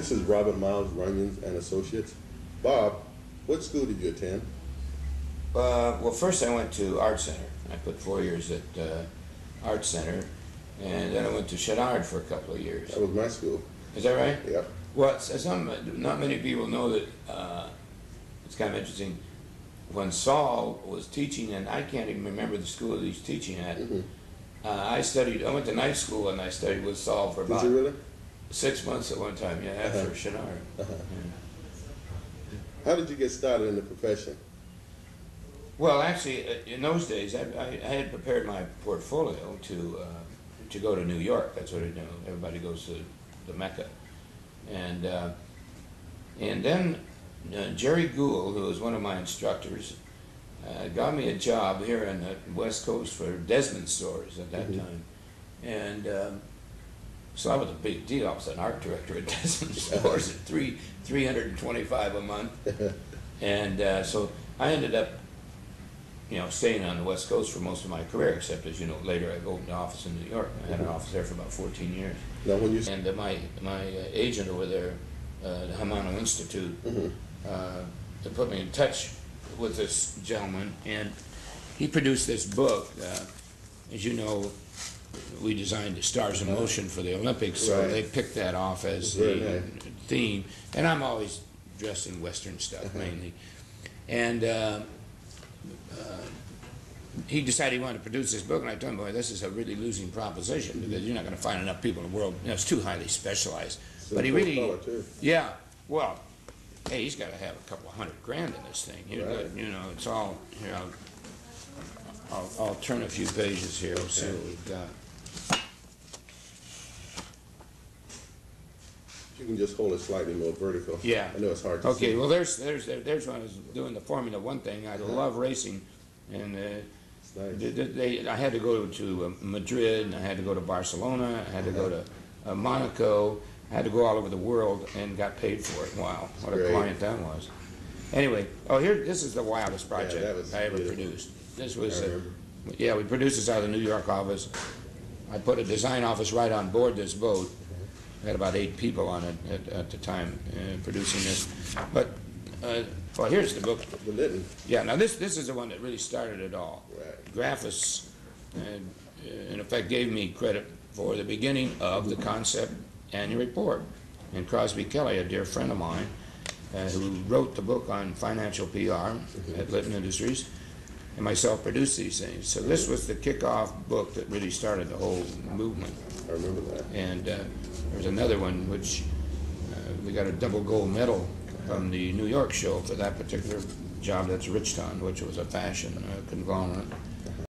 This is Robert Miles Runyan and Associates. Bob, what school did you attend? Well, first I went to Art Center. I put 4 years at Art Center, and then I went to Chouinard for a couple of years. That was my school. Is that right? Yep. Well, not many people know that. It's kind of interesting. When Saul was teaching, and I can't even remember the school that he's teaching at, I went to night school and I studied with Saul for about Did you really? 6 months at one time, yeah, after Chouinard. Yeah. How did you get started in the profession? Well, actually, in those days, I had prepared my portfolio to go to New York. That's what everybody goes to the Mecca, and then Jerry Gould, who was one of my instructors, got me a job here on the West Coast for Desmonds Stores at that time, and so that was a big deal. I was an art director at Desmonds Stores at $325 a month, and so I ended up, staying on the West Coast for most of my career, except, as you know, later I opened an office in New York. I had an office there for about 14 years. Now, when you... And my agent over there, the Hughes Institute, they put me in touch with this gentleman, and he produced this book. As you know, we designed the Stars in Motion for the Olympics, so they picked that off as the theme. And I'm always dressed in Western stuff, mainly. And he decided he wanted to produce this book, and I told him, boy, this is a really losing proposition, because you're not going to find enough people in the world. It's too highly specialized. But he really, yeah, well, hey, he's got to have a couple of $100,000 in this thing. It's all, here, I'll turn a few pages here and see what we've got. You can just hold it slightly more vertical. Yeah. I know it's hard to see. Okay, well, there's when I was doing the Formula One thing. I love racing, and nice. I had to go to Madrid, and I had to go to Barcelona, I had to go to Monaco, I had to go all over the world, and got paid for it. Wow, what a client that was. Anyway, this is the wildest project I ever produced. This was, we produced this out of the New York office. I put a design office right on board this boat. I had about 8 people on it at the time producing this. But, well, here's the book. The Litton. Yeah, now this is the one that really started it all. Right. Graphists, in effect, gave me credit for the beginning of the concept annual report. And Crosby Kelly, a dear friend of mine, who wrote the book on financial PR at Litton Industries, and myself produced these things. So this was the kickoff book that really started the whole movement. I remember that. And there's another one which we got a double gold medal from the New York show for that particular job. That's Richton, which was a fashion conglomerate.